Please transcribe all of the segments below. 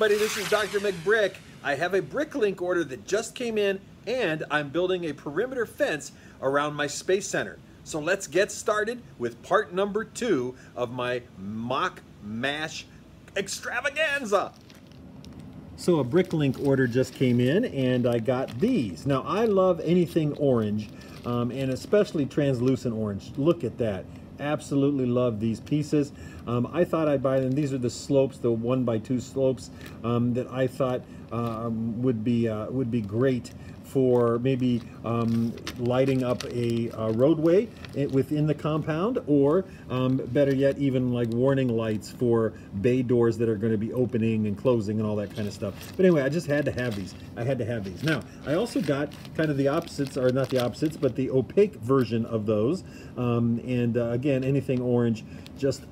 everybody, this is DrMcBrick. I have a BrickLink order that just came in, and I'm building a perimeter fence around my space center. So let's get started with part number 2 of my MOC MASH extravaganza. So a BrickLink order just came in, and I got these. Now I love anything orange, and especially translucent orange. Look at that. Absolutely love these pieces. I thought I'd buy them. These are the slopes, the 1x2 slopes that I thought would be great for maybe lighting up a roadway within the compound, or better yet, even like warning lights for bay doors that are going to be opening and closing and all that kind of stuff. But anyway, I just had to have these. I had to have these. Now, I also got kind of the opposites, or not the opposites, but the opaque version of those. Again, anything orange,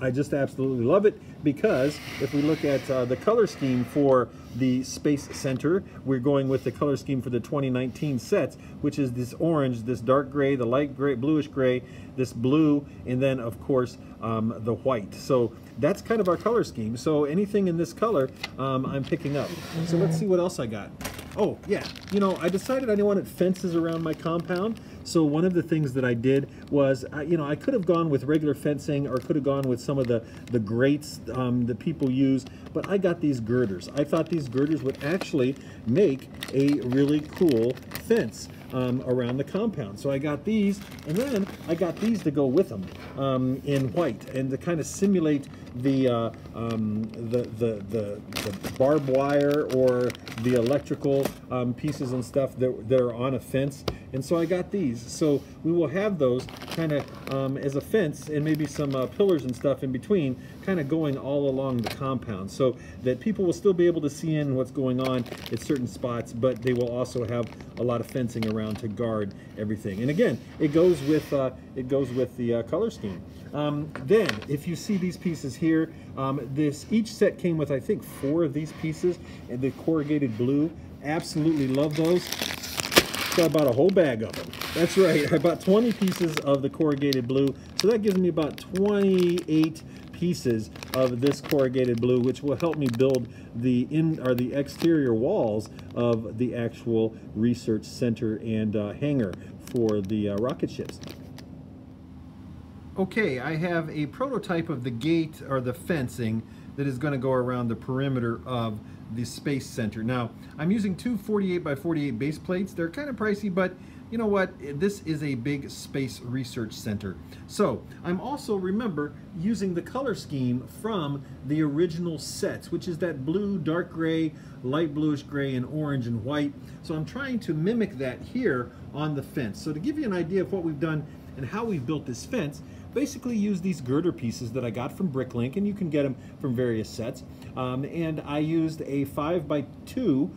I just absolutely love it, because if we look at the color scheme for the Space Center, we're going with the color scheme for the 2019 sets, which is this orange, this dark gray, the light gray, bluish gray, this blue, and then of course the white. So that's kind of our color scheme. So anything in this color I'm picking up. So let's see what else I got. Oh yeah, you know, I decided I wanted fences around my compound. So one of the things that I did was, you know, I could have gone with regular fencing, or could have gone with some of the grates that people use, but I got these girders. I thought these girders would actually make a really cool fence around the compound. So I got these, and then I got these to go with them in white, and to kind of simulate the barbed wire or the electrical pieces and stuff that are on a fence. And so I got these. So we will have those kind of as a fence, and maybe some pillars and stuff in between, kind of going all along the compound, so that people will still be able to see in what's going on at certain spots, but they will also have a lot of fencing around to guard everything. And again, it goes with the color scheme. Then, if you see these pieces here, each set came with, I think, 4 of these pieces, and the corrugated blue. Absolutely love those. So I bought a whole bag of them. That's right, I bought 20 pieces of the corrugated blue, so that gives me about 28 pieces of this corrugated blue, which will help me build the exterior walls of the actual research center and hangar for the rocket ships. Okay, I have a prototype of the gate, or the fencing, that is going to go around the perimeter of the Space Center. Now, I'm using 2 48x48 base plates. They're kind of pricey, but you know what? This is a big space research center. So I'm also, remember, using the color scheme from the original sets, which is that blue, dark gray, light bluish gray, and orange and white. So I'm trying to mimic that here on the fence. So to give you an idea of what we've done and how we've built this fence, basically use these girder pieces that I got from BrickLink, and you can get them from various sets. And I used a 5x2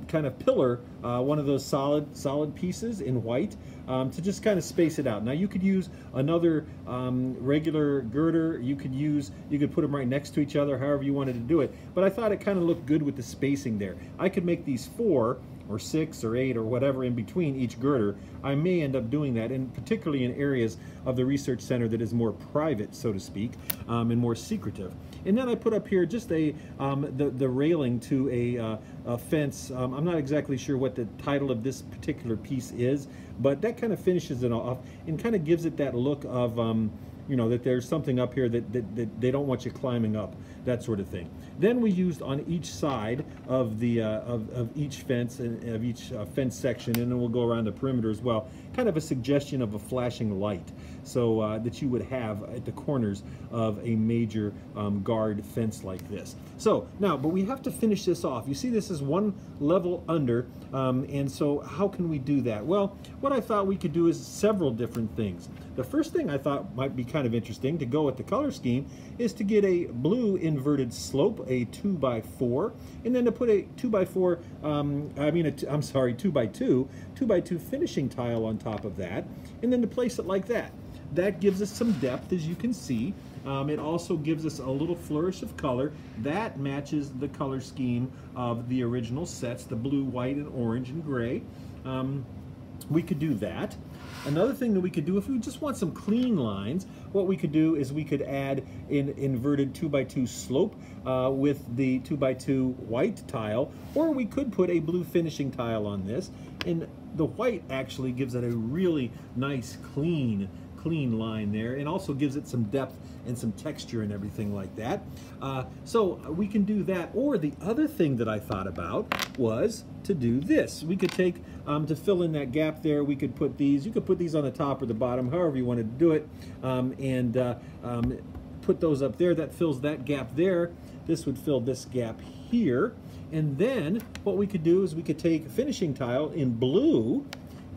kind of pillar, one of those solid pieces in white, to just kind of space it out. Now you could use another regular girder. You could put them right next to each other, however you wanted to do it. But I thought it kind of looked good with the spacing there. I could make these 4 or 6 or 8 or whatever in between each girder. I may end up doing that, and particularly in areas of the research center that is more private, so to speak, and more secretive. And then I put up here just the railing to a fence. I'm not exactly sure what the title of this particular piece is, but that kind of finishes it off and kind of gives it that look of you know, that there's something up here that they don't want you climbing up, that sort of thing. Then we used on each side of the of each fence, and of each fence section, and then we'll go around the perimeter as well, kind of a suggestion of a flashing light, so that you would have at the corners of a major guard fence like this. So now, but we have to finish this off. You see, this is 1 level under, and so how can we do that? Well, what I thought we could do is several different things. The first thing I thought might be kind of interesting to go with the color scheme is to get a blue inverted slope, a 2x4, and then to put a 2x4, I'm sorry, 2x2 finishing tile on top of that, and then to place it like that. That gives us some depth, as you can see. It also gives us a little flourish of color that matches the color scheme of the original sets, the blue, white, and orange and gray. we could do that. Another thing that we could do, if we just want some clean lines, what we could do is we could add an inverted 2x2 slope with the 2x2 white tile, or we could put a blue finishing tile on this, and the white actually gives it a really nice clean line there, and also gives it some depth and some texture and everything like that. So we can do that. Or the other thing that I thought about was to do this. We could take, to fill in that gap there, we could put these, you could put these on the top or the bottom, however you wanted to do it, and put those up there. That fills that gap there. This would fill this gap here. And then what we could do is we could take finishing tile in blue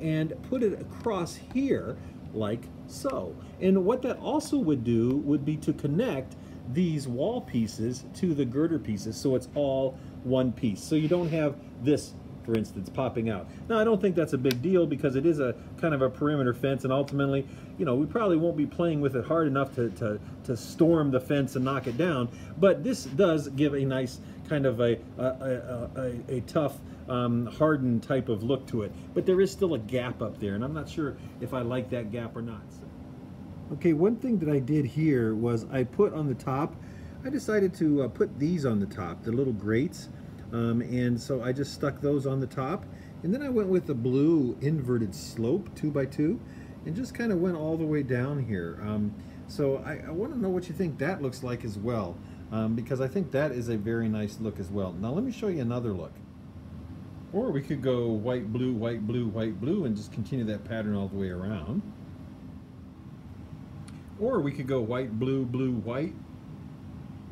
and put it across here like so. And what that also would do would be to connect these wall pieces to the girder pieces, so it's all one piece. So you don't have this, for instance, popping out. Now, I don't think that's a big deal because it is a kind of a perimeter fence, and ultimately, you know, we probably won't be playing with it hard enough to storm the fence and knock it down. But this does give a nice kind of a tough, hardened type of look to it. But there is still a gap up there, and I'm not sure if I like that gap or not. Okay, one thing that I did here was I put on the top, I decided to put these on the top, the little grates. And so I just stuck those on the top, and then I went with the blue inverted slope 2x2 and just kind of went all the way down here. So I want to know what you think that looks like as well, because I think that is a very nice look as well. Now let me show you another look. Or we could go white, blue, white, blue, white, blue, and just continue that pattern all the way around. Or we could go white, blue, blue, white,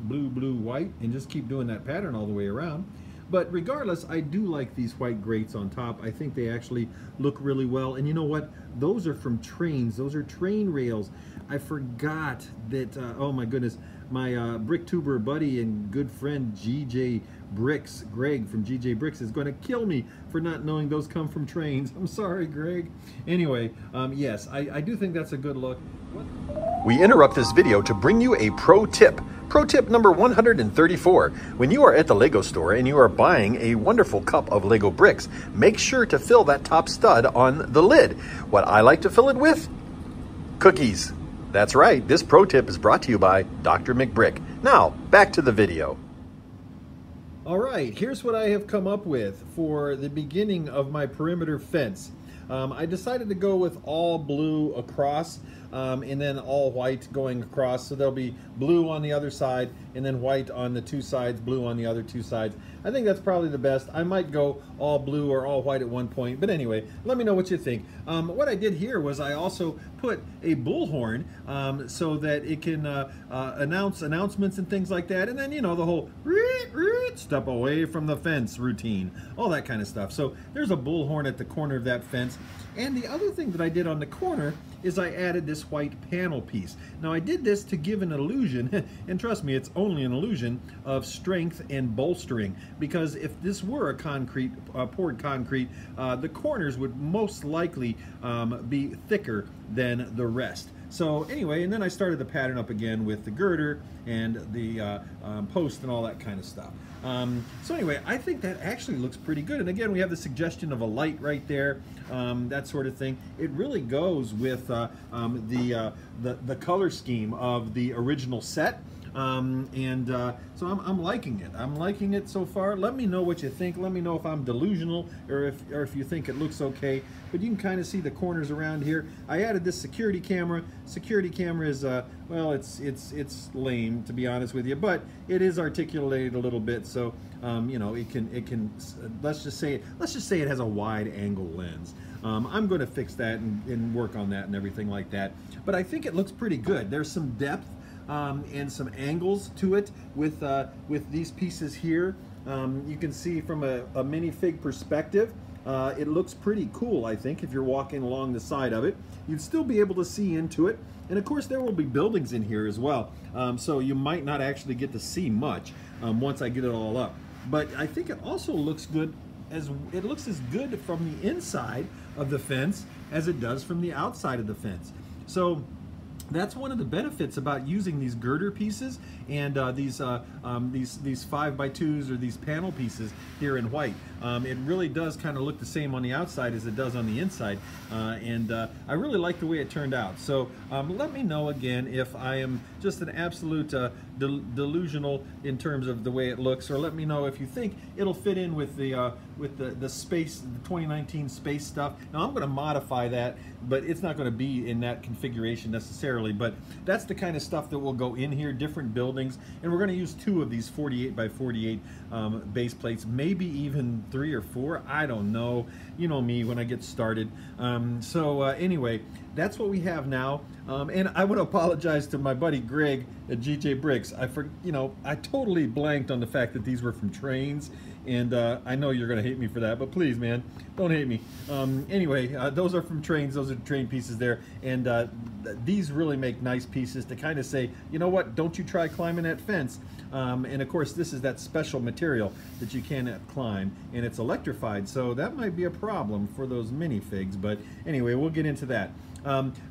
blue, blue, white, and just keep doing that pattern all the way around. But regardless, I do like these white grates on top. I think they actually look really well. And you know what? Those are from trains. Those are train rails. I forgot that, oh my goodness, my BrickTuber buddy and good friend GJ Bricks, Greg from GJ Bricks, is going to kill me for not knowing those come from trains. I'm sorry, Greg. Anyway, yes, I do think that's a good look. We interrupt this video to bring you a pro tip. Pro tip number 134. When you are at the Lego store and you are buying a wonderful cup of Lego bricks, make sure to fill that top stud on the lid. What I like to fill it with? Cookies. That's right, this pro tip is brought to you by DrMcBrick. Now, back to the video. All right, here's what I have come up with for the beginning of my perimeter fence. I decided to go with all blue across, and then all white going across, so there'll be blue on the other side and then white on the two sides, blue on the other two sides. I think that's probably the best. I might go all blue or all white at one point, but anyway, let me know what you think. What I did here was I also put a bullhorn so that it can announce announcements and things like that, and then, you know, the whole step away from the fence routine, all that kind of stuff. So there's a bullhorn at the corner of that fence. And the other thing that I did on the corner is I added this white panel piece. Now I did this to give an illusion, and trust me, it's only an illusion, of strength and bolstering, because if this were a concrete, poured concrete, the corners would most likely be thicker than the rest. So anyway, and then I started the pattern up again with the girder and the post and all that kind of stuff. So anyway, I think that actually looks pretty good. And again, we have the suggestion of a light right there, that sort of thing. It really goes with the color scheme of the original set. So I'm liking it. I'm liking it so far. Let me know what you think. Let me know if I'm delusional or if you think it looks okay. But you can kind of see the corners around here. I added this security camera. Security camera is well, it's lame, to be honest with you, but it is articulated a little bit, so you know, it can let's just say it has a wide angle lens. I'm going to fix that and work on that and everything like that. But I think it looks pretty good. There's some depth and some angles to it with these pieces here. You can see from a minifig perspective, it looks pretty cool. I think if you're walking along the side of it, you'd still be able to see into it. And of course there will be buildings in here as well, so you might not actually get to see much once I get it all up. But I think it also looks good, as it looks as good from the inside of the fence as it does from the outside of the fence. So that's one of the benefits about using these girder pieces and these 5x2s or these panel pieces here in white. It really does kind of look the same on the outside as it does on the inside, and I really like the way it turned out. So let me know again if I am just an absolute delusional in terms of the way it looks, or let me know if you think it'll fit in with the space, the 2019 space stuff. Now I'm going to modify that, but it's not going to be in that configuration necessarily, but that's the kind of stuff that will go in here, different buildings, and we're going to use 2 of these 48 by 48 base plates, maybe even 3 or 4, I don't know. You know me when I get started. Anyway, that's what we have now, and I want to apologize to my buddy Greg at GJ Bricks. I totally blanked on the fact that these were from trains, and I know you're going to hate me for that, but please, man, don't hate me. Anyway, those are from trains. Those are train pieces there, and these really make nice pieces to kind of say, you know what, don't you try climbing that fence. And of course, this is that special material that you cannot climb, and it's electrified, so that might be a problem for those minifigs, but anyway, we'll get into that.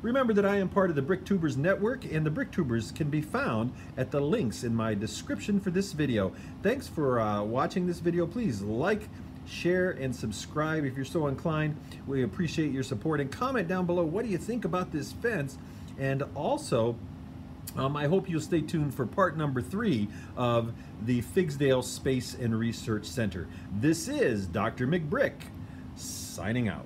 Remember that I am part of the BrickTubers Network, and the BrickTubers can be found at the links in my description for this video. Thanks for watching this video. Please like, share, and subscribe if you're so inclined. We appreciate your support, and comment down below, what do you think about this fence? And also, I hope you'll stay tuned for part number 3 of the Figsdale Space and Research Center. This is Dr. McBrick, signing out.